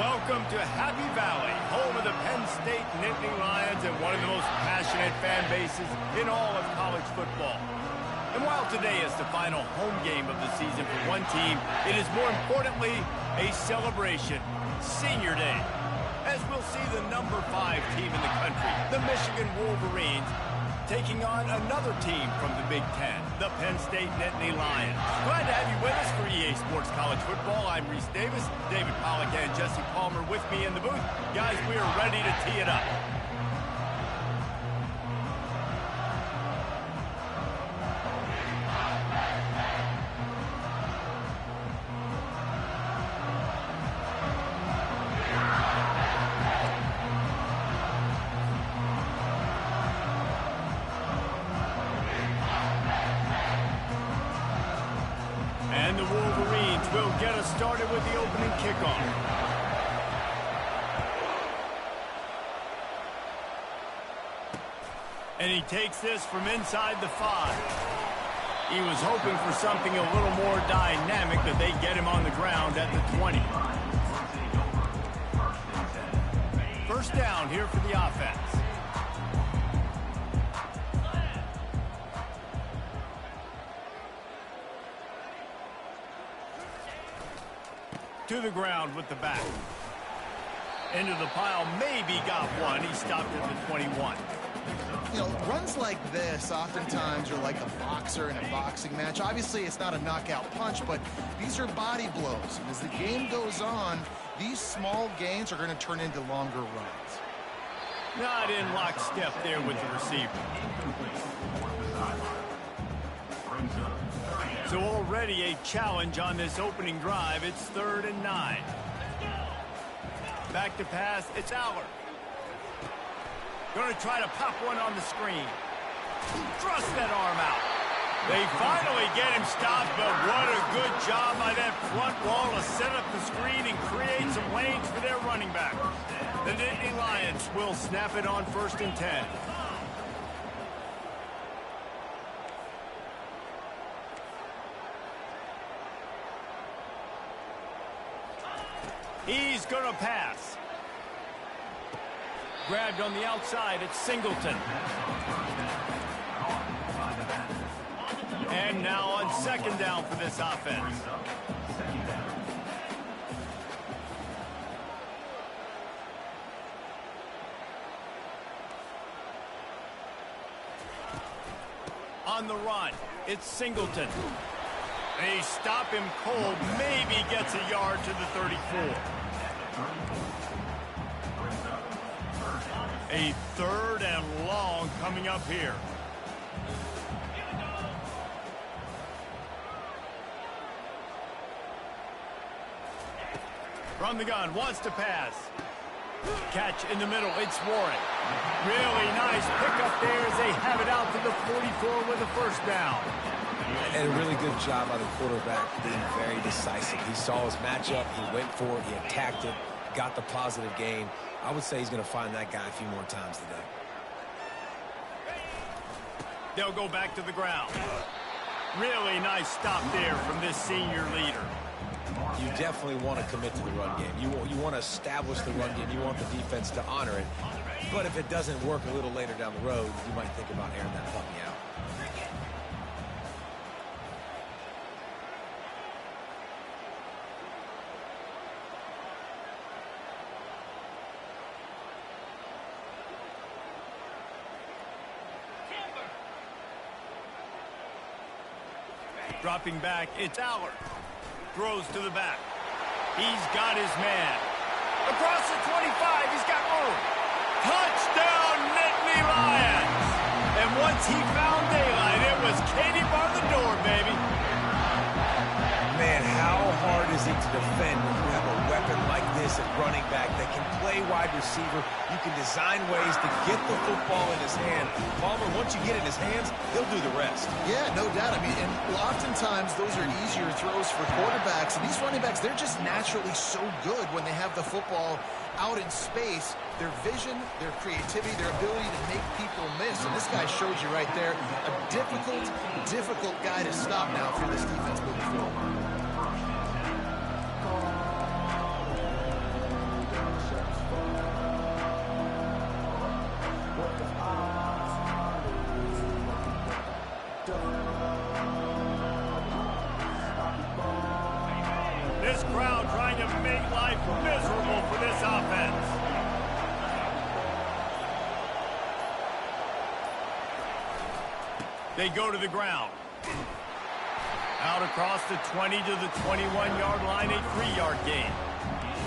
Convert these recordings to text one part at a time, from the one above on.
Welcome to Happy Valley, home of the Penn State Nittany Lions and one of the most passionate fan bases in all of college football. And while today is the final home game of the season for one team, it is more importantly a celebration, Senior Day. As we'll see the number 5 team in the country, the Michigan Wolverines, taking on another team from the Big Ten, the Penn State Nittany Lions. Glad to have you with us for EA Sports College Football. I'm Reese Davis, David Pollack and Jesse Palmer with me in the booth. Guys, we are ready to tee it up. And the Wolverines will get us started with the opening kickoff. And he takes this from inside the 5. He was hoping for something a little more dynamic, that they get him on the ground at the 20. First down here for the offense. To the ground with the back. Into the pile, maybe got one. He stopped at the 21. You know, runs like this oftentimes are like a boxer in a boxing match. Obviously, it's not a knockout punch, but these are body blows. And as the game goes on, these small gains are going to turn into longer runs. Not in lockstep there with the receiver. So already a challenge on this opening drive. It's 3rd and 9. Back to pass. It's Aller. Going to try to pop one on the screen. Thrust that arm out. They finally get him stopped, but what a good job by that front wall to set up the screen and create some lanes for their running back. The Nittany Lions will snap it on 1st and 10. He's going to pass. Grabbed on the outside, it's Singleton. And now on 2nd down for this offense. On the run, it's Singleton. They stop him cold, maybe gets a yard to the 34. A 3rd and long coming up here. From the gun, wants to pass. Catch in the middle, it's Warren. Really nice pickup there as they have it out to the 44 with a 1st down. And a really good job by the quarterback being very decisive. He saw his matchup, he went for it, he attacked it, got the positive gain. I would say he's going to find that guy a few more times today. They'll go back to the ground. Really nice stop there from this senior leader. You definitely want to commit to the run game. You want to establish the run game. You want the defense to honor it. But if it doesn't work a little later down the road, you might think about airing that puppy out. Dropping back, it's Aller. Throws to the back. He's got his man. Across the 25, he's got room. Touchdown, Nittany Lions! And once he found daylight, it was Katie bar the door, baby. Man, how hard is it to defend when you have a weapon like this at running back that can play wide receiver? You can design ways to get the football in his hand. Palmer, once you get it in his hands, he'll do the rest. Yeah, no doubt. I mean, and oftentimes those are easier throws for quarterbacks. And these running backs, they're just naturally so good when they have the football out in space. Their vision, their creativity, their ability to make people miss. And this guy shows you right there a difficult guy to stop now for this defense moving forward. They go to the ground. Out across the 20 to the 21-yard line, a 3-yard gain.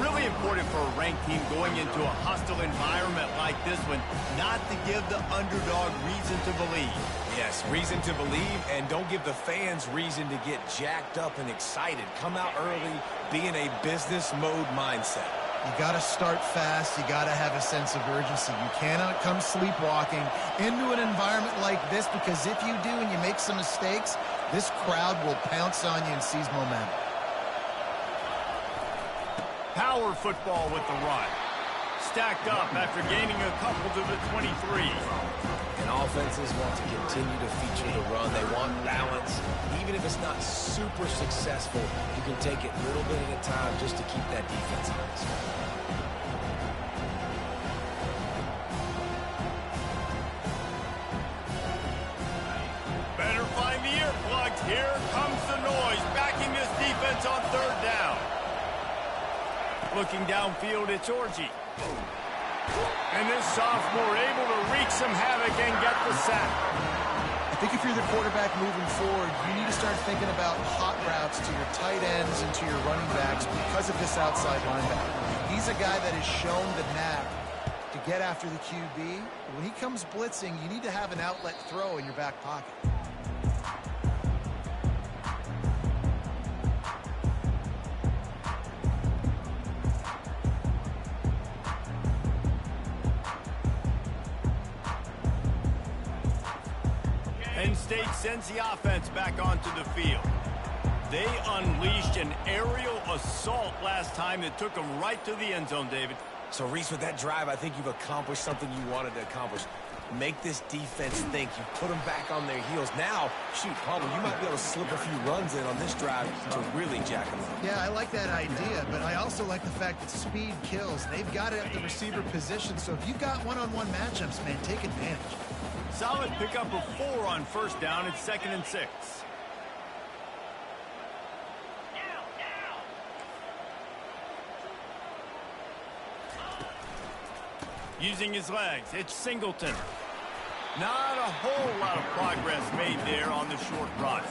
Really important for a ranked team going into a hostile environment like this one, not to give the underdog reason to believe. Yes, reason to believe, and don't give the fans reason to get jacked up and excited. Come out early, be in a business mode mindset. You got to start fast. You got to have a sense of urgency. You cannot come sleepwalking into an environment like this, because if you do and you make some mistakes, this crowd will pounce on you and seize momentum. Power football with the run. Stacked up after gaining a couple to the 23. And offenses want to continue to feature the run. They want balance. Even if it's not super successful, you can take it little bit at a time just to keep that defense honest. Better find the earplugs. Here comes the noise, backing this defense on 3rd down. Looking downfield, it's Orji. And this sophomore able to wreak some havoc and get the sack. I think if you're the quarterback moving forward, you need to start thinking about hot routes to your tight ends and to your running backs because of this outside linebacker. He's a guy that has shown the knack to get after the QB. When he comes blitzing, you need to have an outlet throw in your back pocket. Penn State sends the offense back onto the field. They unleashed an aerial assault last time that took them right to the end zone, David. So, Reese, with that drive, I think you've accomplished something you wanted to accomplish. Make this defense think. You put them back on their heels. Now, shoot, Palmer, you might be able to slip a few runs in on this drive to really jack them up. Yeah, I like that idea, but I also like the fact that speed kills. They've got it at the receiver position, so if you've got one-on-one matchups, man, take advantage. Solid pickup of 4 on 1st down. It's 2nd and 6. Using his legs, it's Singleton. Not a whole lot of progress made there on the short run.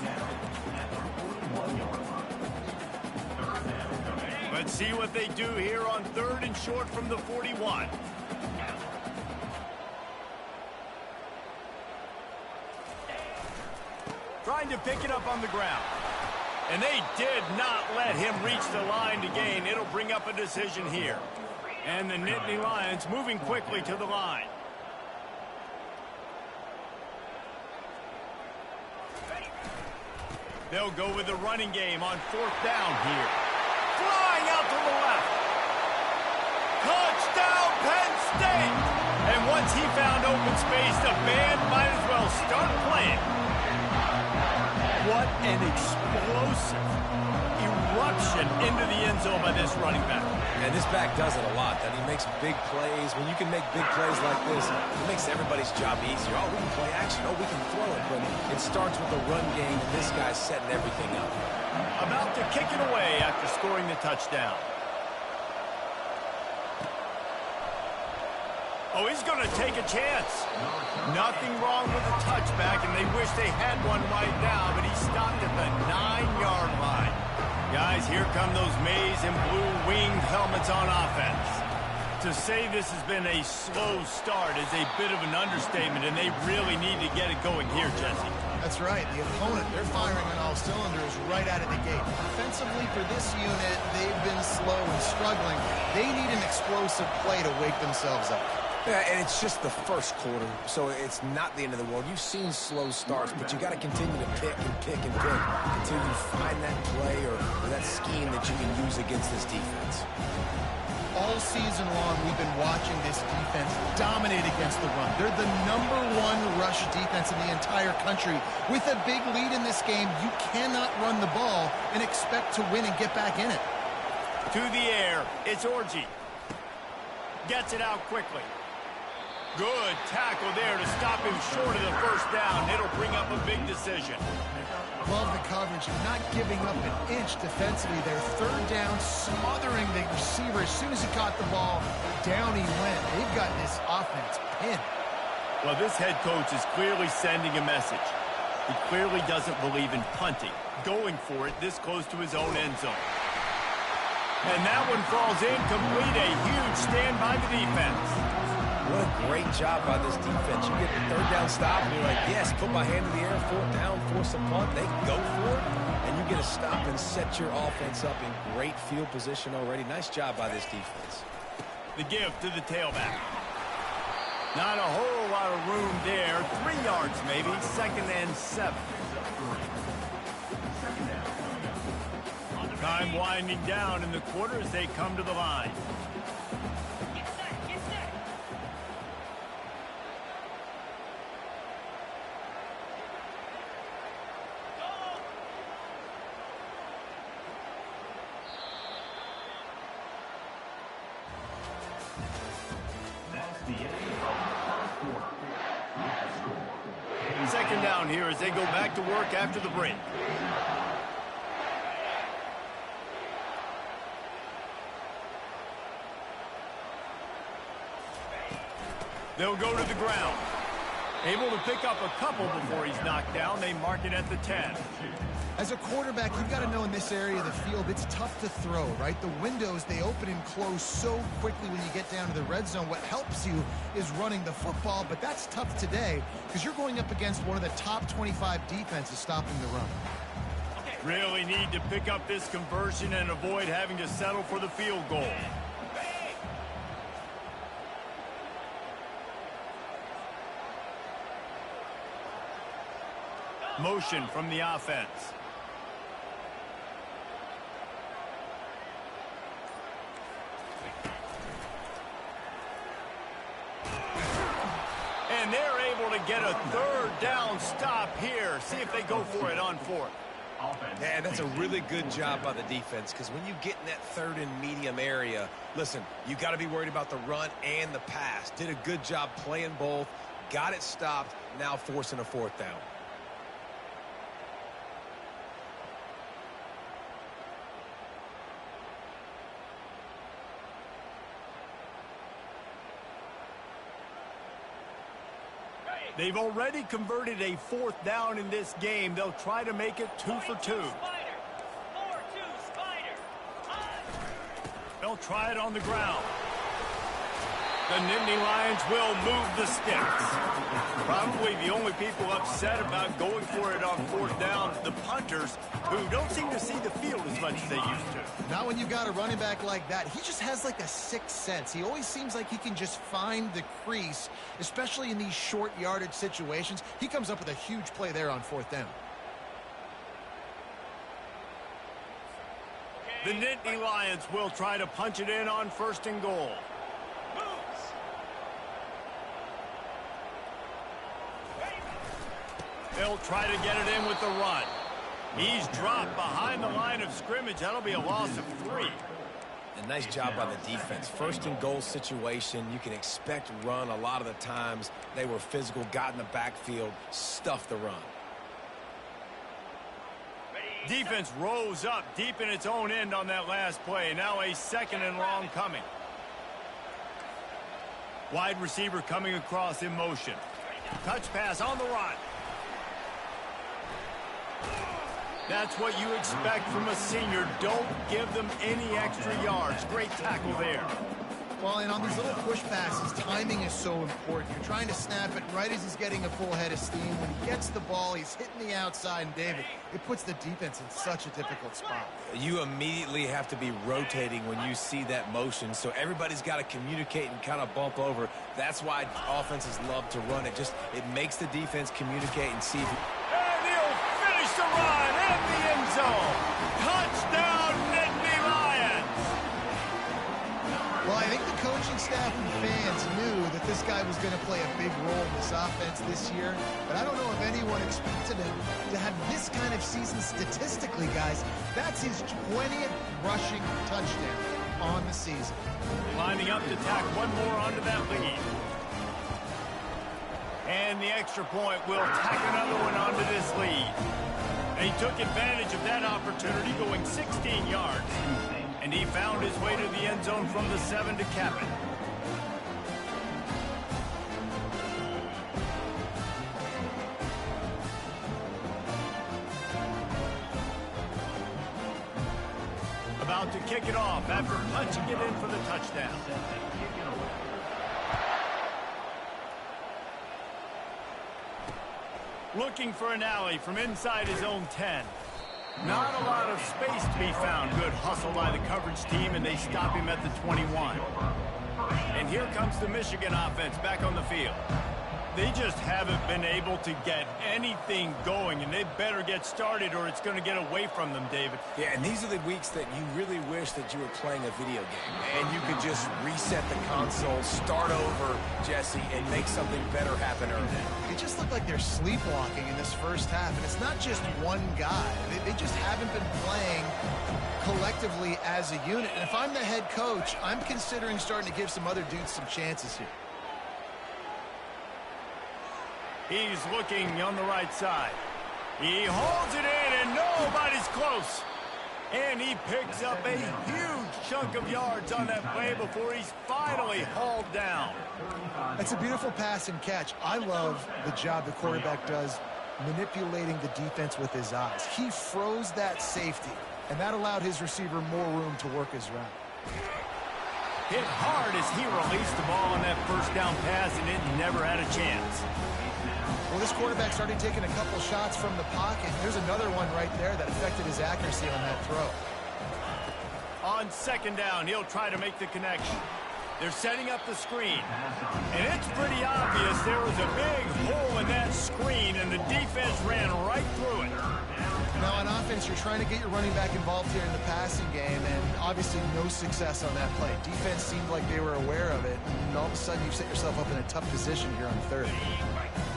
Let's see what they do here on 3rd and short from the 41. Trying to pick it up on the ground. And they did not let him reach the line to gain. It'll bring up a decision here. And the Nittany Lions moving quickly to the line. They'll go with the running game on 4th down here. Flying out to the left. Touchdown, Penn State! And once he found open space, the band might as well start playing. What an explosive eruption into the end zone by this running back. And this back does it a lot. That he makes big plays. When you can make big plays like this, it makes everybody's job easier. Oh, we can play action. Oh, we can throw it. But it starts with the run game, and this guy's setting everything up. About to kick it away after scoring the touchdown. Oh, he's going to take a chance. Nothing wrong with the touchback, and they wish they had one right now, but he stopped at the 9-yard line. Guys, here come those maize and blue winged helmets on offense. To say this has been a slow start is a bit of an understatement, and they really need to get it going here, Jesse. That's right. The opponent, they're firing on all cylinders right out of the gate. Offensively for this unit, they've been slow and struggling. They need an explosive play to wake themselves up. Yeah, and it's just the first quarter, so it's not the end of the world. You've seen slow starts, but you got to continue to pick and pick and pick until you find that play or that scheme that you can use against this defense. All season long, we've been watching this defense dominate against the run. They're the #1 rush defense in the entire country. With a big lead in this game, you cannot run the ball and expect to win and get back in it. To the air, it's Orji. Gets it out quickly. Good tackle there to stop him short of the 1st down. It'll bring up a big decision. Love the coverage and not giving up an inch defensively. Their 3rd down, smothering the receiver. As soon as he caught the ball, down he went. They've got this offense pinned. Well, this head coach is clearly sending a message. He clearly doesn't believe in punting. Going for it this close to his own end zone. And that one falls incomplete. A huge stand by the defense. What a great job by this defense. You get the third down stop, and you're like, yes, put my hand in the air, fourth down, force a punt. They go for it, and you get a stop and set your offense up in great field position already. Nice job by this defense. The give to the tailback. Not a whole lot of room there. 3 yards maybe. 2nd and 7. Time winding down in the quarter as they come to the line. Second down here as they go back to work after the break. They'll go to the ground. Able to pick up a couple before he's knocked down. They mark it at the 10. As a quarterback, you've got to know in this area of the field, it's tough to throw, right? The windows, they open and close so quickly when you get down to the red zone. What helps you is running the football, but that's tough today because you're going up against one of the top 25 defenses stopping the run. Really need to pick up this conversion and avoid having to settle for the field goal. Motion from the offense. And they're able to get a third down stop here. See if they go for it on 4th. Yeah, that's a really good job by the defense because when you get in that 3rd and medium area, listen, you got to be worried about the run and the pass. Did a good job playing both, got it stopped, now forcing a 4th down. They've already converted a 4th down in this game. They'll try to make it 2 for 2. They'll try it on the ground. The Nittany Lions will move the sticks. Probably the only people upset about going for it on 4th down, the punters, who don't seem to see the field as much as they used to. Now when you've got a running back like that, he just has like a sixth sense. He always seems like he can just find the crease, especially in these short yardage situations. He comes up with a huge play there on 4th down. The Nittany Lions will try to punch it in on 1st and goal. They'll try to get it in with the run. He's dropped behind the line of scrimmage. That'll be a loss of 3. A nice job by the defense. 1st and goal situation, you can expect run a lot of the times. They were physical, got in the backfield, stuffed the run. Defense rose up deep in its own end on that last play. Now a 2nd and long coming. Wide receiver coming across in motion. Touch pass on the run. That's what you expect from a senior. Don't give them any extra yards. Great tackle there. Well, and on these little push passes, timing is so important. You're trying to snap it right as he's getting a full head of steam. When he gets the ball, he's hitting the outside, and David, it puts the defense in such a difficult spot. You immediately have to be rotating when you see that motion, so everybody's got to communicate and kind of bump over. That's why offenses love to run it. It makes the defense communicate and see. And he'll finish the run in the end zone. Touchdown, Nittany Lions. Well, I think the coaching staff and fans knew that this guy was going to play a big role in this offense this year, but I don't know if anyone expected him to have this kind of season statistically, guys. That's his 20th rushing touchdown on the season. Lining up to tack one more onto that lead. And the extra point will tack another one onto this lead. And he took advantage of that opportunity, going 16 yards. And he found his way to the end zone from the 7 to cap it. about to kick it off after punching it in for the touchdown. Looking for an alley from inside his own 10. Not a lot of space to be found. Good hustle by the coverage team, and they stop him at the 21. And here comes the Michigan offense back on the field. They just haven't been able to get anything going, and they better get started or it's going to get away from them, David. Yeah, and these are the weeks that you really wish that you were playing a video game, and you could just reset the console, start over, Jesse, and make something better happen early. It just looked like they're sleepwalking in this first half, and it's not just one guy. They just haven't been playing collectively as a unit. And if I'm the head coach, I'm considering starting to give some other dudes some chances here. He's looking on the right side. He holds it in, and nobody's close. And he picks up a huge chunk of yards on that play before he's finally hauled down. That's a beautiful pass and catch. I love the job the quarterback does manipulating the defense with his eyes. He froze that safety, and that allowed his receiver more room to work his route. Hit hard as he released the ball on that first down pass, and it never had a chance. Well, this quarterback started taking a couple shots from the pocket. There's another one right there that affected his accuracy on that throw. On second down, he'll try to make the connection. They're setting up the screen. And it's pretty obvious there was a big hole in that screen, and the defense ran right through it. Now, on offense, you're trying to get your running back involved here in the passing game, and obviously no success on that play. Defense seemed like they were aware of it, and all of a sudden you've set yourself up in a tough position here on third.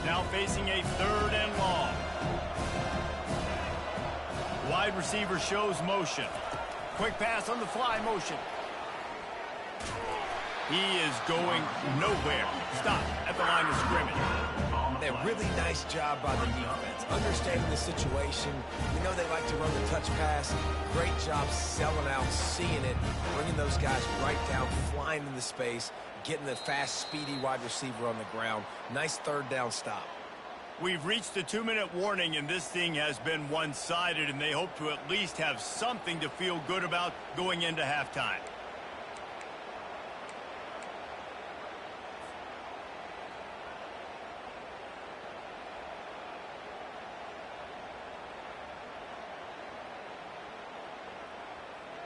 Now facing a third and long. Wide receiver shows motion. Quick pass on the fly motion. He is going nowhere. Stop at the line of scrimmage. A really nice job by the defense, understanding the situation. We know they like to run the touch pass. Great job selling out, seeing it, bringing those guys right down, flying into space, getting the fast, speedy wide receiver on the ground. Nice third down stop. We've reached the 2-minute warning, and this thing has been one-sided, and they hope to at least have something to feel good about going into halftime.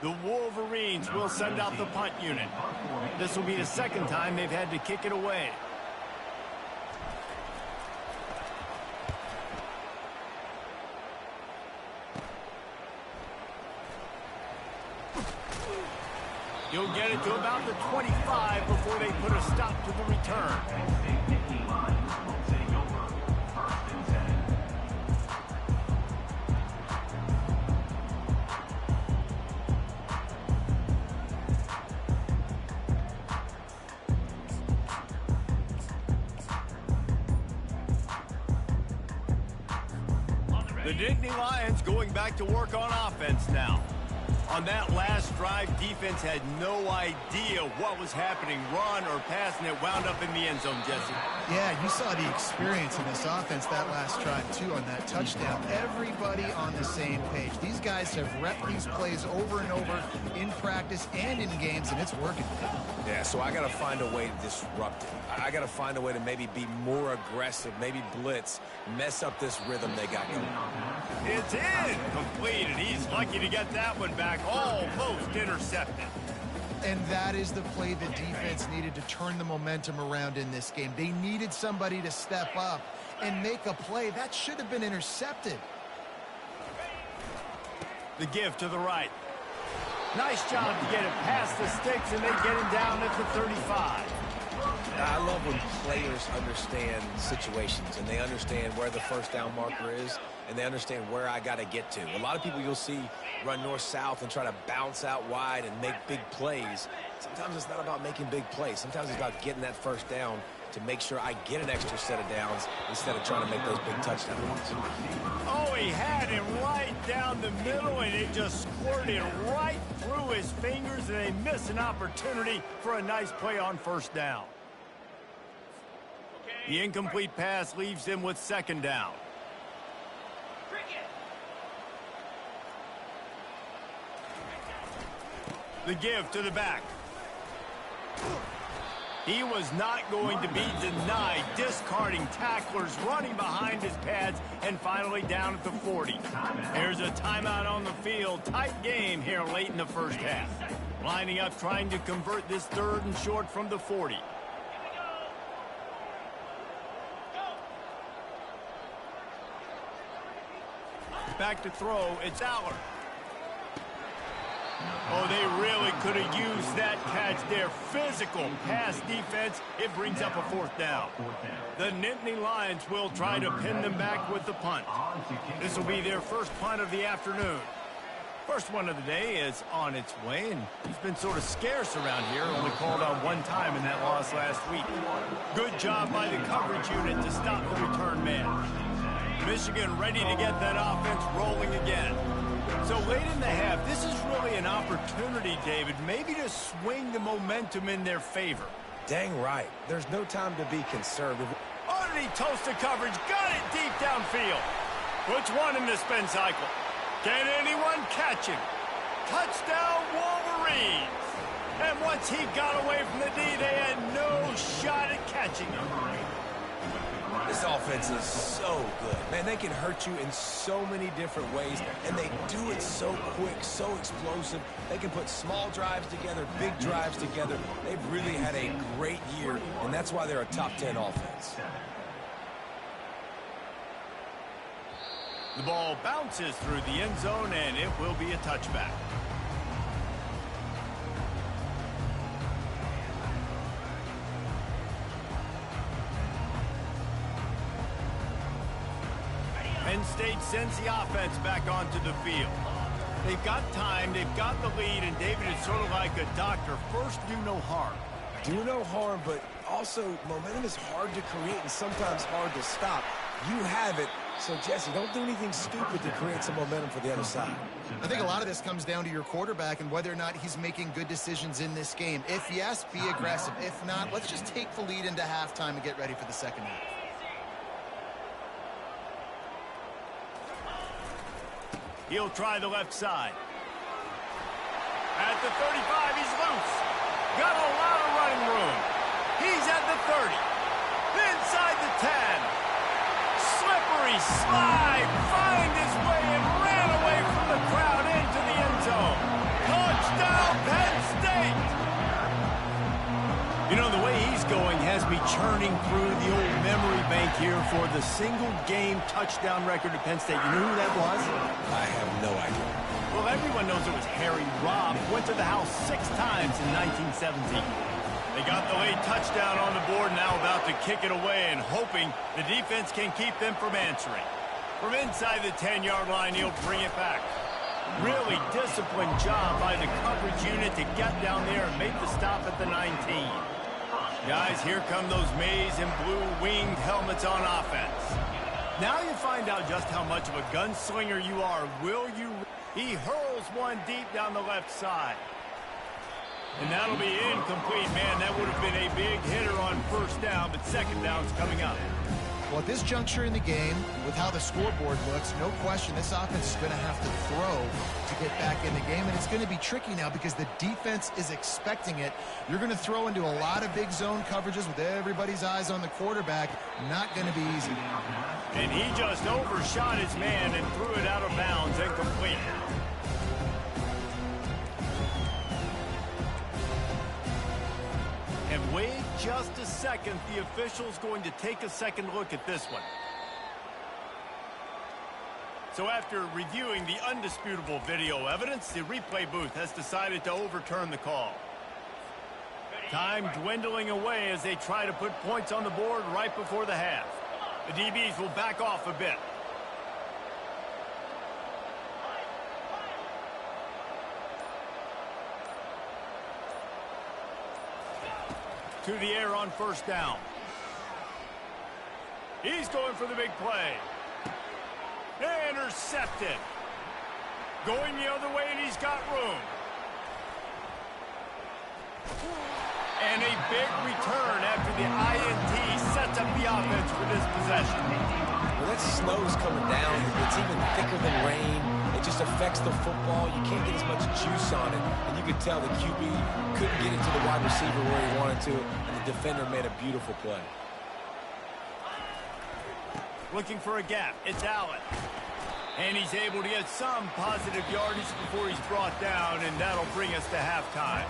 The Wolverines will send out the punt unit. This will be the second time they've had to kick it away. He'll get it to about the 25 before they put a stop to the return. The Nittany Lions going back to work on offense now. On that last drive, defense had no idea what was happening, run or pass, and it wound up in the end zone, Jesse. Yeah, you saw the experience in this offense that last drive, too, on that touchdown. Everybody on the same page. These guys have repped these plays over and over in practice and in games, and it's working. Yeah, so I got to find a way to disrupt it. I got to find a way to maybe be more aggressive, maybe blitz, mess up this rhythm they got going. It's incomplete, and he's lucky to get that one back, almost intercepted. And that is the play the defense needed to turn the momentum around in this game. They needed somebody to step up and make a play. That should have been intercepted. The give to the right. Nice job to get it past the sticks, and they get him down at the 35. I love when players understand situations and they understand where the first down marker is and they understand where I got to get to. A lot of people you'll see run north-south and try to bounce out wide and make big plays. Sometimes it's not about making big plays. Sometimes it's about getting that first down to make sure I get an extra set of downs instead of trying to make those big touchdown runs. Oh, he had him right down the middle, and it just squirted right through his fingers, and they miss an opportunity for a nice play on first down. The incomplete pass leaves them with second down. The give to the back. He was not going to be denied, discarding tacklers, running behind his pads, and finally down at the 40. There's a timeout on the field. Tight game here late in the first half. Lining up, trying to convert this 3rd and short from the 40. Back to throw, it's Aller. Oh, they really could have used that catch there. Physical pass defense. It brings up a 4th down. The Nittany Lions will try to pin them back with the punt. This will be their first punt of the afternoon. First one of the day is on its way, and he's been sort of scarce around here. Only called on one time in that loss last week. Good job by the coverage unit to stop the return man. Michigan ready to get that offense rolling again. So late in the half, this is really an opportunity, David, maybe to swing the momentum in their favor. Dang right. There's no time to be conservative. Underneath toasted coverage, got it deep downfield. Puts one in the spin cycle. Can anyone catch him? Touchdown, Wolverines! And once he got away from the D, they had no shot at catching him. This offense is so good. Man, they can hurt you in so many different ways, and they do it so quick, so explosive. They can put small drives together, big drives together. They've really had a great year, and that's why they're a top 10 offense. The ball bounces through the end zone, and it will be a touchback. Penn State sends the offense back onto the field. They've got time, they've got the lead, and David is sort of like a doctor. First, do no harm. Do no harm, but also momentum is hard to create and sometimes hard to stop. You have it, so Jesse, don't do anything stupid to create some momentum for the other side. I think a lot of this comes down to your quarterback and whether or not he's making good decisions in this game. If yes, be aggressive. If not, let's just take the lead into halftime and get ready for the second half. He'll try the left side. At the 35, he's loose. Got a lot of running room. He's at the 30. Inside the 10. Slippery slide. Find his way and ran away from the crowd into the end zone. Touchdown, Penn State. You know, the way he's going has me churning through the old memory bank here for the single game touchdown record at Penn State. You know who that was? I have no idea. Well, everyone knows it was Harry Robb. Went to the house 6 times in 1917. They got the late touchdown on the board, now about to kick it away and hoping the defense can keep them from answering. From inside the 10-yard line, he'll bring it back. Really disciplined job by the coverage unit to get down there and make the stop at the 19. Guys, here come those maize and blue winged helmets on offense. Now you find out just how much of a gunslinger you are. Will you? He hurls one deep down the left side. And that'll be incomplete. Man, that would have been a big hitter on first down, but second down's coming up. Well, at this juncture in the game, with how the scoreboard looks, no question this offense is going to have to throw to get back in the game, and it's going to be tricky now because the defense is expecting it. You're going to throw into a lot of big zone coverages with everybody's eyes on the quarterback. Not going to be easy. And he just overshot his man and threw it out of bounds, incomplete. And wait just a second, the official's going to take a second look at this one. So after reviewing the undisputable video evidence, the replay booth has decided to overturn the call. Time dwindling away as they try to put points on the board right before the half. The DBs will back off a bit. To the air on first down. He's going for the big play. Intercepted. Going the other way, and he's got room. And a big return after the INT sets up the offense for this possession. When that snow's coming down, it's even thicker than rain. It just affects the football. You can't get as much juice on it. And you could tell the QB couldn't get it to the wide receiver where he wanted to, and the defender made a beautiful play. Looking for a gap. It's Allen. And he's able to get some positive yardage before he's brought down, and that'll bring us to halftime.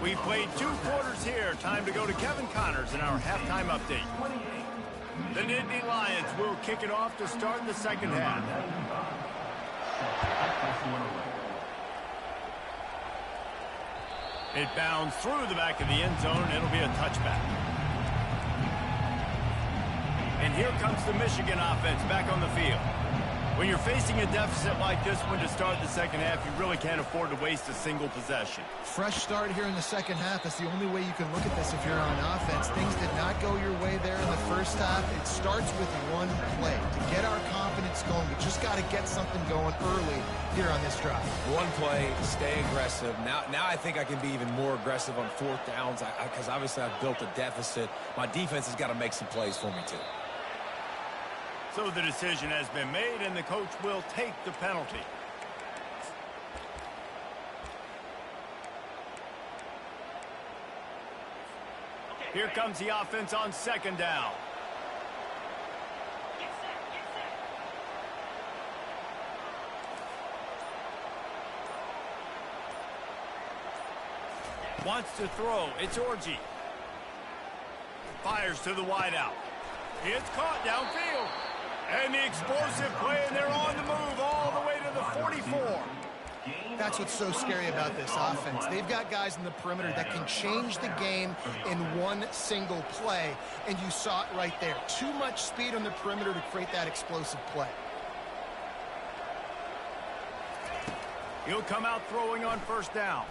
We've played 2 quarters here. Time to go to Kevin Connors in our halftime update. The Nittany Lions will kick it off to start the second half. It bounds through the back of the end zone. It'll be a touchback. And here comes the Michigan offense back on the field. When you're facing a deficit like this one to start the second half, you really can't afford to waste a single possession. Fresh start here in the second half. That's the only way you can look at this if you're on offense. Things did not go your way there in the first half. It starts with one play. To get our confidence going, we just got to get something going early here on this drive. One play, stay aggressive. Now I think I can be even more aggressive on 4th downs because obviously I've built a deficit. My defense has got to make some plays for me too. So the decision has been made, and the coach will take the penalty. Here comes the offense on 2nd down. Wants to throw. It's Orji. Fires to the wideout. It's caught downfield. And the explosive play, and they're on the move all the way to the 44. That's what's so scary about this offense. They've got guys in the perimeter that can change the game in one single play, and you saw it right there. Too much speed on the perimeter to create that explosive play. He'll come out throwing on 1st down.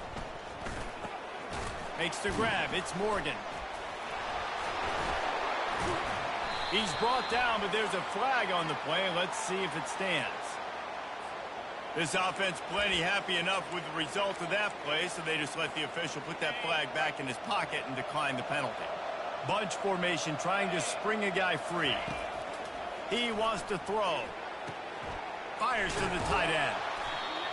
Makes the grab. It's Morgan. He's brought down, but there's a flag on the play. Let's see if it stands. This offense plenty happy enough with the result of that play, so they just let the official put that flag back in his pocket and decline the penalty. Bunch formation trying to spring a guy free. He wants to throw. Fires to the tight end.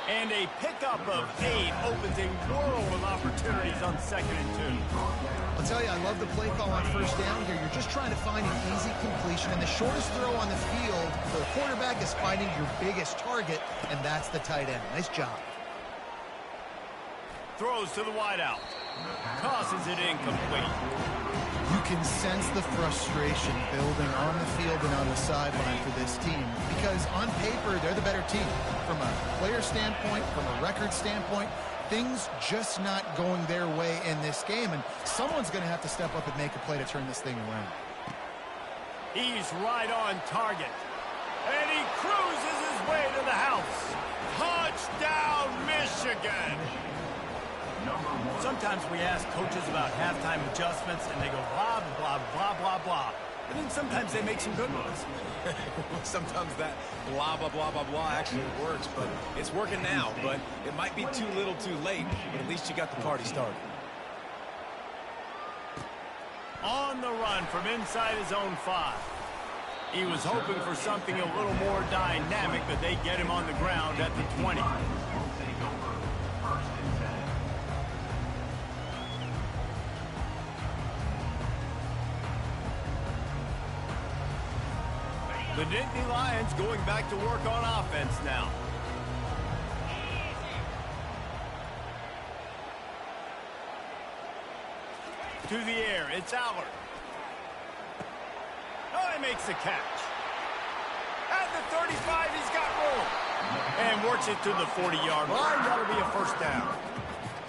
And a pickup of 8 opens a world of opportunities on 2nd and 2. I'll tell you, I love the play call on 1st down here. You're just trying to find an easy completion, and the shortest throw on the field, the quarterback is finding your biggest target, and that's the tight end. Nice job. Throws to the wideout. Tosses it incomplete. You can sense the frustration building on the field and on the sideline for this team because on paper, they're the better team. From a player standpoint, from a record standpoint, things just not going their way in this game, and someone's going to have to step up and make a play to turn this thing around. He's right on target. And he cruises his way to the house. Touchdown, Michigan! Sometimes we ask coaches about halftime adjustments, and they go blah, blah, blah, blah, blah. And then sometimes they make some good ones. Sometimes that blah, blah, blah, blah, blah actually works, but it's working now. But it might be too little too late, but at least you got the party started. On the run from inside his own 5. He was hoping for something a little more dynamic, but they get him on the ground at the 20. The Nittany Lions going back to work on offense now. To the air, it's Allard. Oh, he makes the catch. At the 35, he's got room. And works it to the 40-yard line. That'll be a 1st down.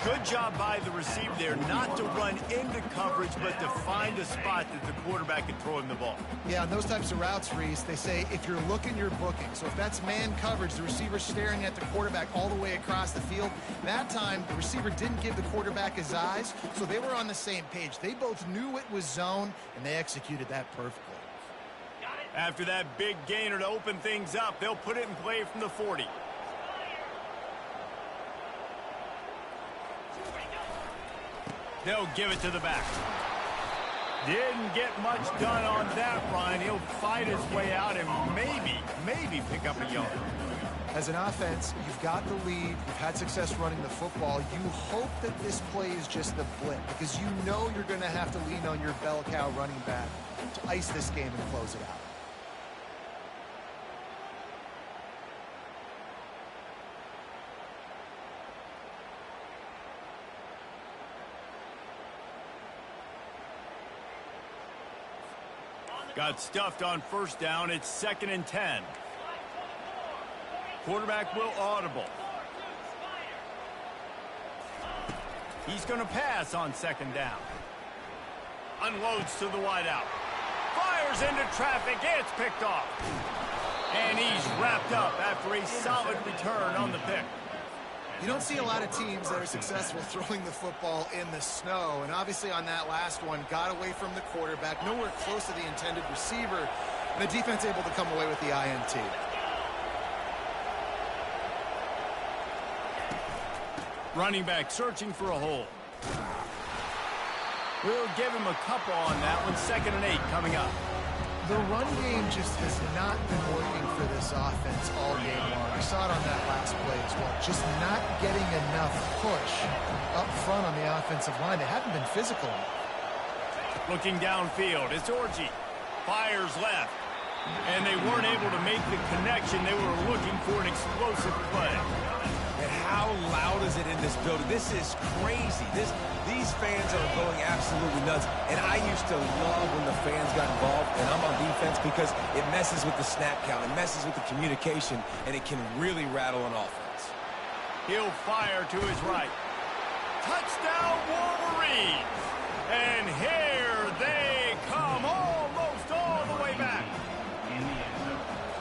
Good job by the receiver there not to run into coverage, but to find a spot that the quarterback can throw him the ball. Yeah, those types of routes, Reese, they say if you're looking, you're booking. So if that's man coverage, the receiver's staring at the quarterback all the way across the field. That time, the receiver didn't give the quarterback his eyes, so they were on the same page. They both knew it was zone, and they executed that perfectly. After that big gainer to open things up, they'll put it in play from the 40. They'll give it to the back. Didn't get much done on that run. He'll fight his way out and maybe pick up a yard. As an offense, you've got the lead. You've had success running the football. You hope that this play is just the blip because you know you're going to have to lean on your bell cow running back to ice this game and close it out. Got stuffed on first down. It's 2nd and 10. Quarterback will audible. He's going to pass on 2nd down. Unloads to the wideout. Fires into traffic. It's picked off. And he's wrapped up after a solid return on the pick. You don't see a lot of teams that are successful throwing the football in the snow, and obviously on that last one, got away from the quarterback, nowhere close to the intended receiver, and the defense able to come away with the INT. Running back searching for a hole. We'll give him a couple on that one. 2nd and 8 coming up. The run game just has not been working for this offense all game long. We saw it on that last play as well. Just not getting enough push up front on the offensive line. They haven't been physical enough. Looking downfield, it's Orji. Fires left. And they weren't able to make the connection. They were looking for an explosive play. And how loud is it in this building? This is crazy. These fans are going absolutely nuts. And I used to love when the fans got involved, and I'm on defense, because it messes with the snap count, it messes with the communication, and it can really rattle an offense. He'll fire to his right. Touchdown, Wolverines! And here they come, almost all the way back.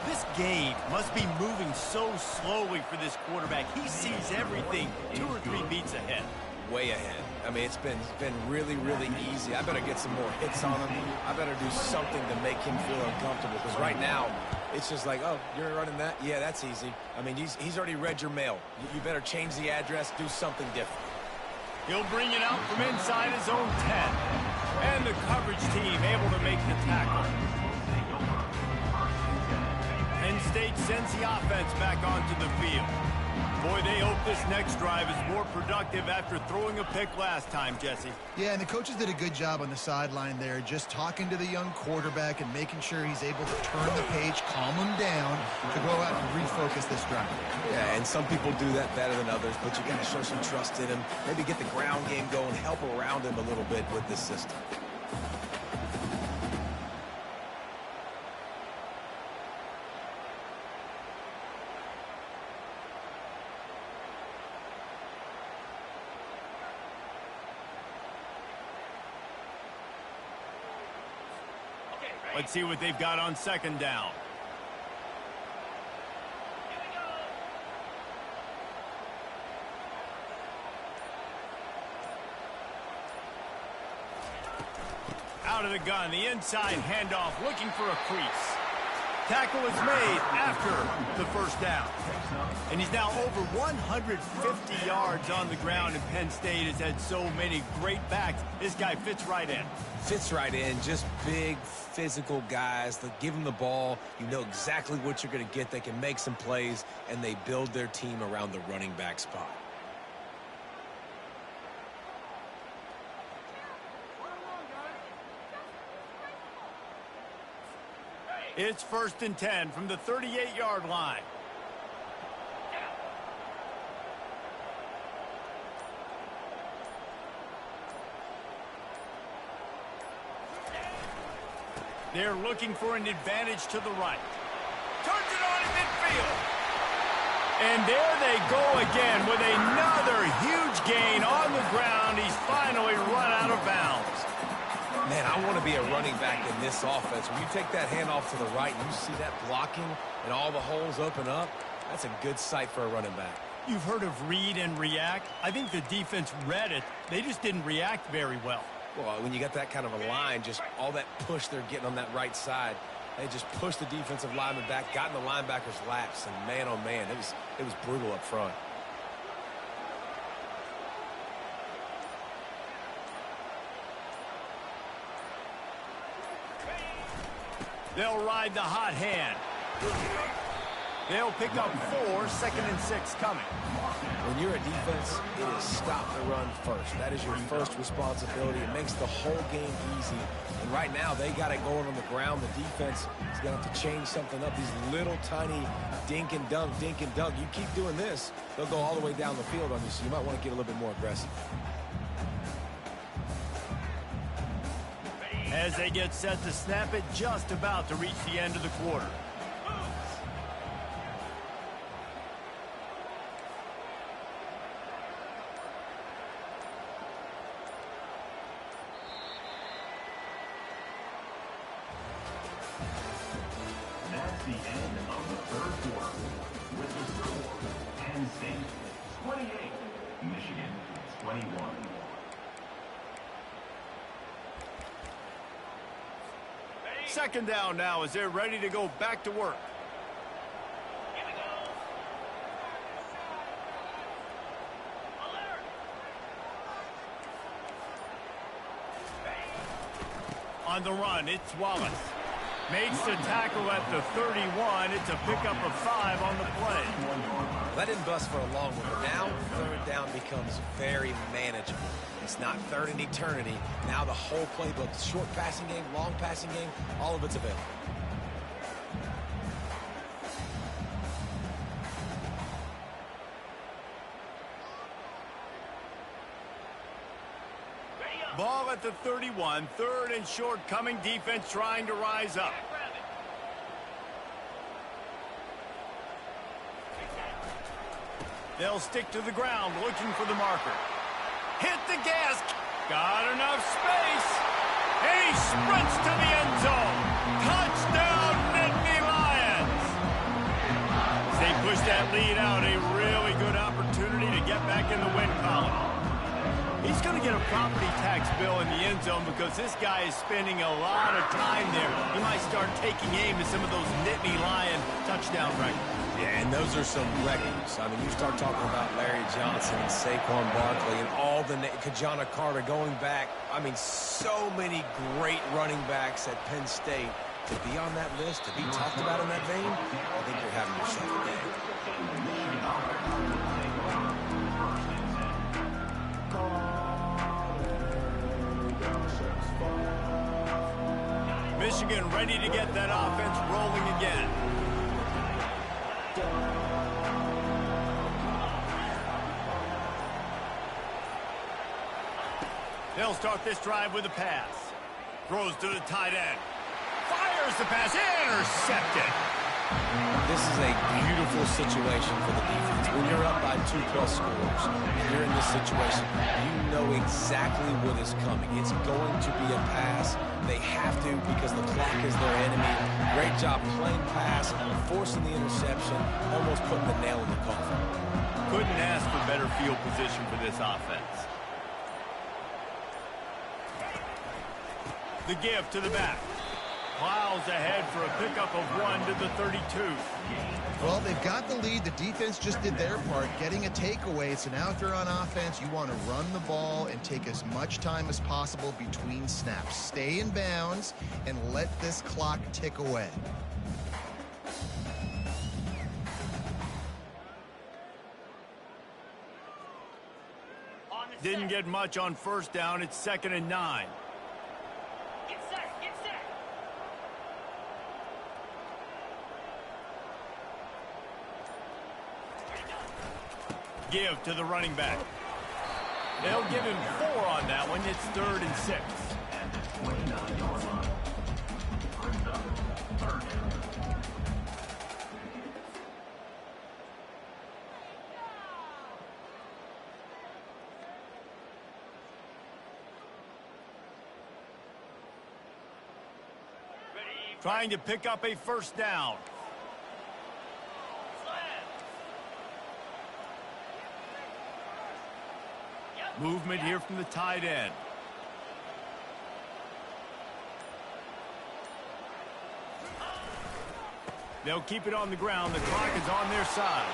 This game must be moving so slowly for this quarterback. He sees everything 2 or 3 beats ahead. Way ahead. I mean, it's been really, really easy. I better get some more hits on him. I better do something to make him feel uncomfortable, because right now, it's just like, oh, you're running that? Yeah, that's easy. I mean, he's already read your mail. You better change the address, do something different. He'll bring it out from inside his own 10. And the coverage team able to make the tackle. Penn State sends the offense back onto the field. Boy, they hope this next drive is more productive after throwing a pick last time, Jesse. Yeah, and the coaches did a good job on the sideline there, just talking to the young quarterback and making sure he's able to turn the page, calm him down, to go out and refocus this drive. Yeah, and some people do that better than others, but you got to show some trust in him, maybe get the ground game going, help around him a little bit with this system. Let's see what they've got on 2nd down. Out of the gun, the inside handoff, looking for a crease. Tackle is made after the first down. And he's now over 150 yards on the ground, and Penn State has had so many great backs. This guy fits right in. Fits right in, just big, physical guys that give them the ball. You know exactly what you're going to get. They can make some plays, and they build their team around the running back spot. It's 1st and 10 from the 38-yard line. They're looking for an advantage to the right. Turns it on in midfield. And there they go again with another huge gain on the ground. He's finally run out of bounds. Man, I want to be a running back in this offense. When you take that handoff to the right and you see that blocking and all the holes open up, that's a good sight for a running back. You've heard of read and react. I think the defense read it. They just didn't react very well. Well, when you got that kind of a line, just all that push they're getting on that right side, they just pushed the defensive lineman back, got in the linebacker's laps, and man, oh man, it was brutal up front. They'll ride the hot hand. They'll pick up 4, 2nd and 6 coming. When you're a defense, it is stop the run first. That is your first responsibility. It makes the whole game easy. And right now, they got it going on the ground. The defense is going to have to change something up. These little tiny dink and dunk, dink and dunk. You keep doing this, they'll go all the way down the field on you, so you might want to get a little bit more aggressive. As they get set to snap it, just about to reach the end of the quarter. That's the end of the third quarter. With the score, Penn State 28, Michigan 21. Second down now as they're ready to go back to work. Here we go. On the run, it's Wallace. Makes the tackle at the 31. It's a pickup of 5 on the play. That didn't bust for a long one, but now third down becomes very manageable. It's not third in eternity. Now the whole playbook, short passing game, long passing game, all of it's available. Ball at the 31, 3rd and short coming, defense trying to rise up. They'll stick to the ground looking for the marker. Hit the gas. Got enough space. He sprints to the end zone. Touchdown, Nittany Lions. As they push that lead out, a really good opportunity to get back in the win column. He's going to get a property tax bill in the end zone because this guy is spending a lot of time there. He might start taking aim at some of those Nittany Lion touchdown records. Yeah, and those are some records. I mean, you start talking about Larry Johnson and Saquon Barkley and all the Kajana Carter going back. I mean, so many great running backs at Penn State. To be on that list, to be talked about in that vein, I think you're having yourself a day. Michigan ready to get that offense rolling again. They'll start this drive with a pass. Throws to the tight end. Fires the pass. Intercepted. This is a beautiful situation for the defense. When you're up by 2+ scores and you're in this situation, you know exactly what is coming. It's going to be a pass. They have to because the clock is their enemy. Great job playing pass, forcing the interception, almost putting the nail in the coffin. Couldn't ask for better field position for this offense. The give to the back. Plows ahead for a pickup of 1 to the 32. Well, they've got the lead. The defense just did their part, getting a takeaway. So now if you're on offense, you want to run the ball and take as much time as possible between snaps. Stay in bounds and let this clock tick away. Didn't get much on first down. It's 2nd and 9. Get set, get set. Give to the running back. They'll give him 4 on that one. It's 3rd and 6. At the 29-yard line. Third down. Trying to pick up a first down. Movement here from the tight end. They'll keep it on the ground. The clock is on their side.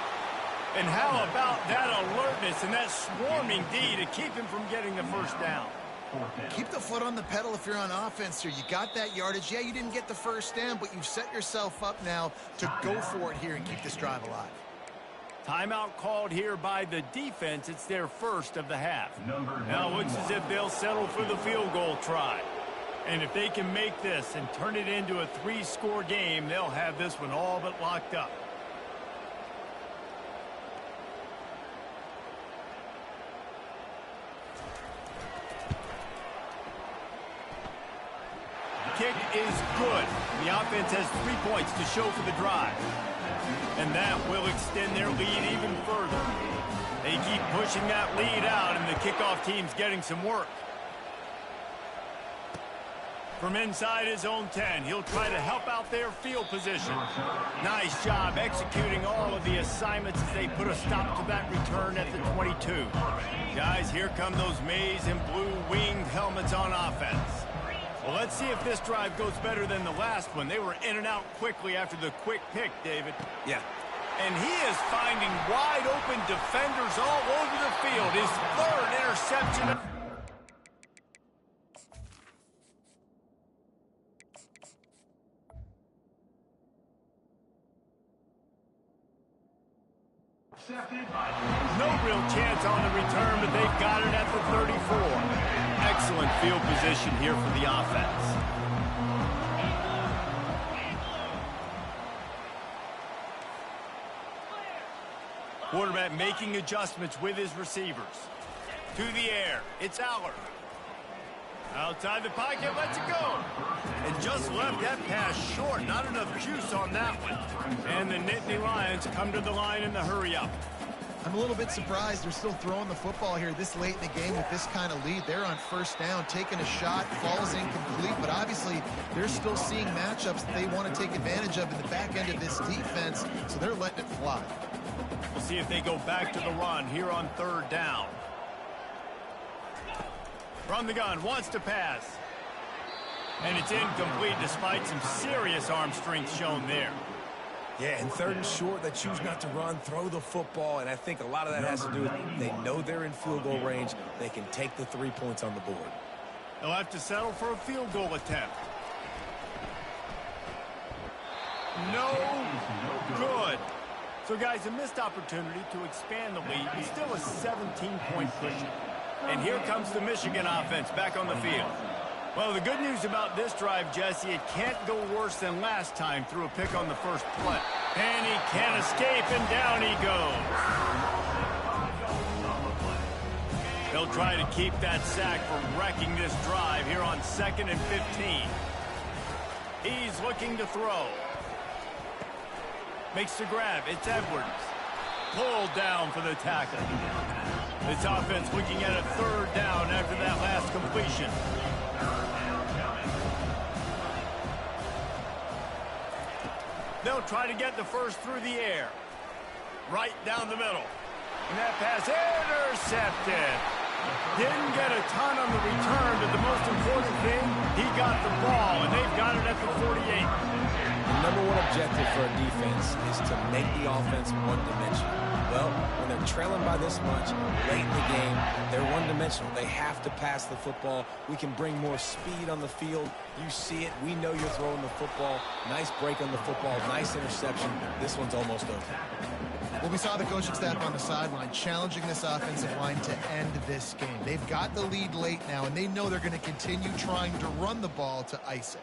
And how about that alertness and that swarming D to keep him from getting the first down? Fourth down. Keep the foot on the pedal if you're on offense here. You got that yardage. Yeah, you didn't get the first down, but you've set yourself up now to go for it here and keep this drive alive. Timeout called here by the defense. It's their first of the half. Now it looks as if they'll settle for the field goal try. And if they can make this and turn it into a 3-score game, they'll have this one all but locked up. Kick is good. The offense has 3 points to show for the drive. And that will extend their lead even further. They keep pushing that lead out, and the kickoff team's getting some work. From inside his own 10, he'll try to help out their field position. Nice job executing all of the assignments as they put a stop to that return at the 22. Guys, here come those maize and blue winged helmets on offense. Well, let's see if this drive goes better than the last one. They were in and out quickly after the quick pick, David. Yeah. And he is finding wide open defenders all over the field. His third interception. No real chance on the return, but they've got it at the 34. Excellent field position here for the offense. Quarterback making adjustments with his receivers. To the air, it's Aller. Outside the pocket, lets it go. And just left that pass short. Not enough juice on that one. And the Nittany Lions come to the line in the hurry-up. I'm a little bit surprised they're still throwing the football here this late in the game with this kind of lead. They're on first down, taking a shot, falls incomplete, but obviously they're still seeing matchups that they want to take advantage of in the back end of this defense, so they're letting it fly. We'll see if they go back to the run here on third down. From the gun, wants to pass. And it's incomplete despite some serious arm strength shown there. Yeah, and third and short, they choose not to run, throw the football, and I think a lot of that has to do with they know they're in field goal range. They can take the 3 points on the board. They'll have to settle for a field goal attempt. No good. So, guys, a missed opportunity to expand the lead, but still a 17-point cushion. And here comes the Michigan offense back on the field. Well, the good news about this drive, Jesse, it can't go worse than last time through a pick on the first play. And he can't escape, and down he goes. They'll try to keep that sack from wrecking this drive here on 2nd and 15. He's looking to throw. Makes the grab. It's Edwards. Pulled down for the tackle. This offense looking at a third down after that last completion. They'll try to get the first through the air. Right down the middle. And that pass intercepted. Didn't get a ton on the return, but the most important thing, he got the ball, and they've got it at the 48. The number one objective for a defense is to make the offense one-dimensional. Well, when they're trailing by this much, late in the game, they're one-dimensional. They have to pass the football. We can bring more speed on the field. You see it. We know you're throwing the football. Nice break on the football. Nice interception. This one's almost over. Well, we saw the coaching staff on the sideline challenging this offensive line to end this game. They've got the lead late now, and they know they're going to continue trying to run the ball to ice it.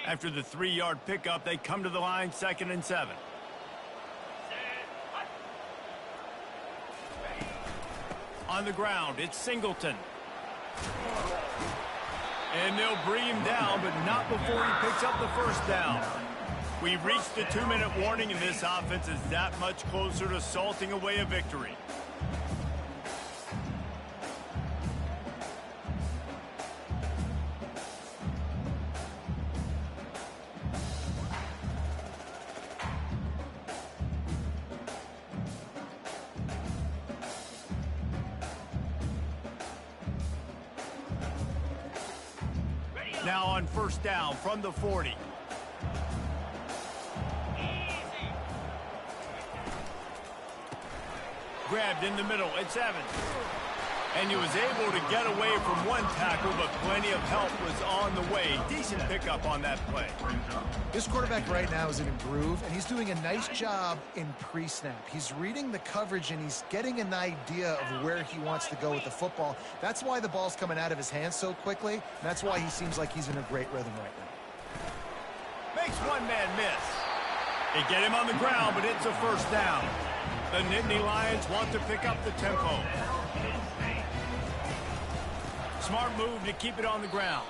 After the 3-yard pickup, they come to the line 2nd and 7. On the ground, it's Singleton. And they'll bring him down, but not before he picks up the first down. We've reached the 2-minute warning, and this offense is that much closer to salting away a victory. Now on first down from the 40. Grabbed in the middle. It's Evans. And he was able to get away from one tackle, but plenty of help was on the way. Decent pickup on that play. This quarterback right now is in a groove, and he's doing a nice job in pre-snap. He's reading the coverage, and he's getting an idea of where he wants to go with the football. That's why the ball's coming out of his hands so quickly. That's why he seems like he's in a great rhythm right now. Makes one man miss. They get him on the ground, but it's a first down. The Nittany Lions want to pick up the tempo. Smart move to keep it on the ground.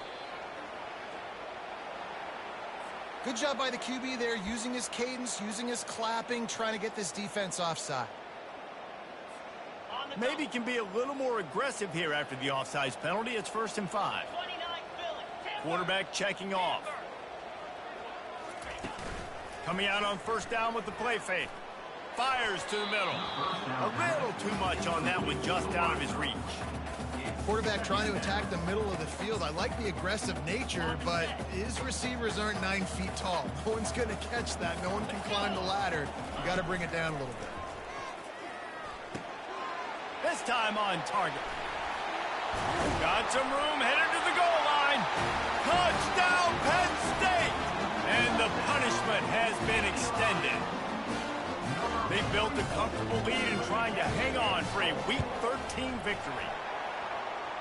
Good job by the QB there, using his cadence, using his clapping, trying to get this defense offside. Maybe can be a little more aggressive here after the offsides penalty. It's 1st and 5. Quarterback checking off. Coming out on first down with the play fake. Fires to the middle. A little too much on that one, just out of his reach. Quarterback trying to attack the middle of the field. I like the aggressive nature, but his receivers aren't 9 feet tall. No one's going to catch that. No one can climb the ladder. You got to bring it down a little bit. This time on target. Got some room, headed to the goal line. Touchdown, Penn State! And the punishment has been extended. They built a comfortable lead and trying to hang on for a Week 13 victory.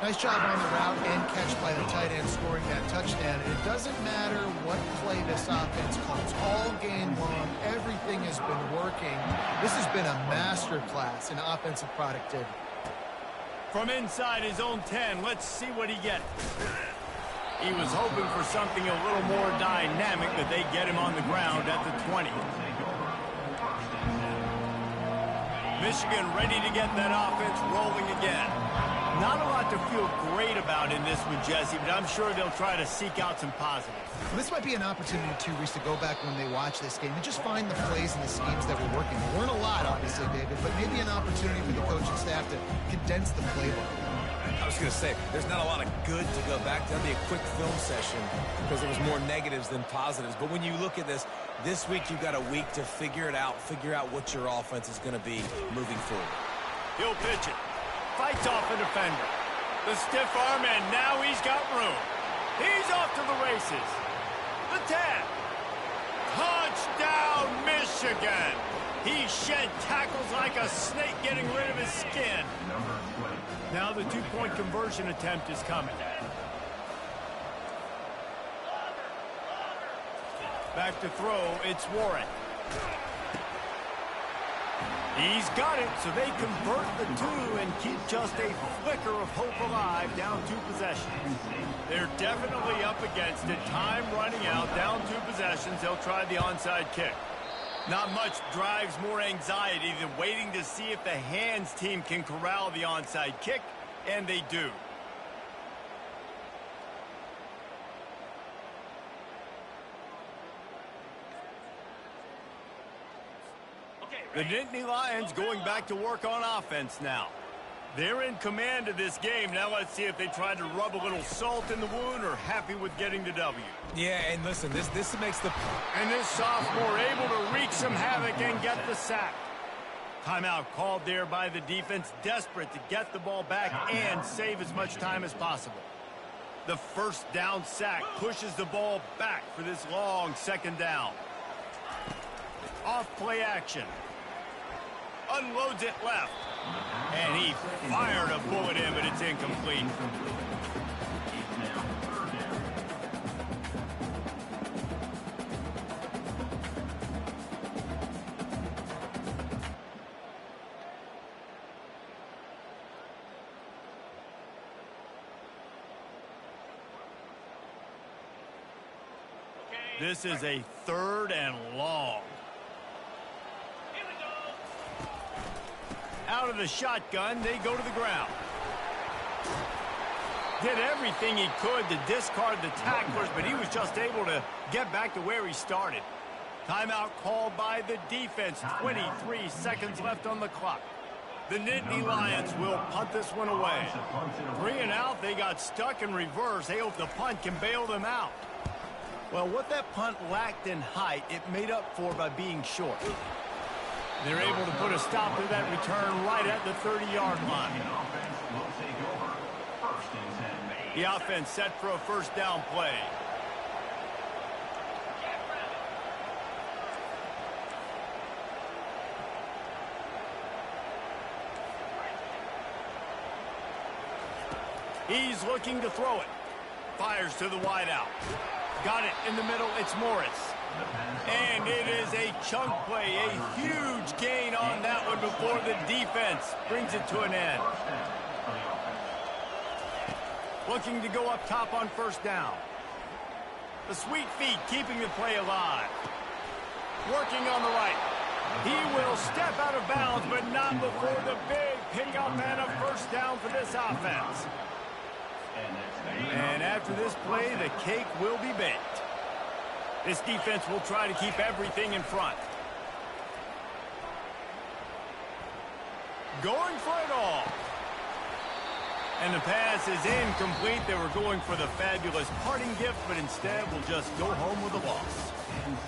Nice job on the route and catch by the tight end scoring that touchdown. And it doesn't matter what play this offense calls. All game long, everything has been working. This has been a masterclass in offensive productivity. From inside his own 10, let's see what he gets. He was hoping for something a little more dynamic, but they get him on the ground at the 20. Michigan ready to get that offense rolling again. Not a lot to feel great about in this one, Jesse, but I'm sure they'll try to seek out some positives. This might be an opportunity, too, Reese, to go back when they watch this game and just find the plays and the schemes that were working. There weren't a lot, obviously, David, but maybe an opportunity for the coaching staff to condense the playbook. I was going to say, there's not a lot of good to go back to. That'd be a quick film session because there was more negatives than positives. But when you look at this week you've got a week to figure it out, figure out what your offense is going to be moving forward. He'll pitch it. Fights off a defender. The stiff arm, and now he's got room. He's off to the races. The 10. Touchdown, Michigan. He shed tackles like a snake getting rid of his skin. Now the two-point conversion attempt is coming. Back to throw, it's Warren. He's got it, so they convert the 2 and keep just a flicker of hope alive, down 2 possessions. They're definitely up against it. Time running out, down 2 possessions. They'll try the onside kick. Not much drives more anxiety than waiting to see if the hands team can corral the onside kick, and they do. The Nittany Lions going back to work on offense now. They're in command of this game. Now let's see if they try to rub a little salt in the wound or happy with getting the W. Yeah, and listen, this makes the... And this sophomore able to wreak some havoc and get the sack. Timeout called there by the defense, desperate to get the ball back and save as much time as possible. The first down sack pushes the ball back for this long 2nd down. Off play action. Unloads it left. And he fired a bullet in, but it's incomplete. This is a 3rd and long. Out of the shotgun, they go to the ground. Did everything he could to discard the tacklers, but he was just able to get back to where he started. Timeout called by the defense. 23 seconds left on the clock. The Nittany Lions will punt this one away. 3 and out, they got stuck in reverse. They hope the punt can bail them out. Well, what that punt lacked in height, it made up for by being short. They're able to put a stop to that return right at the 30-yard line. The offense set for a first down play. He's looking to throw it. Fires to the wideout. Got it in the middle. It's Morris. And it is a chunk play. A huge gain on that one before the defense brings it to an end. Looking to go up top on first down. The sweet feet keeping the play alive. Working on the right. He will step out of bounds, but not before the big pickup and a first down for this offense. And after this play, the cake will be baked. This defense will try to keep everything in front. Going for it all. And the pass is incomplete. They were going for the fabulous parting gift, but instead will just go home with a loss.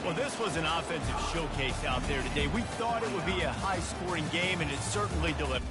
Well, this was an offensive showcase out there today. We thought it would be a high-scoring game, and it certainly delivered.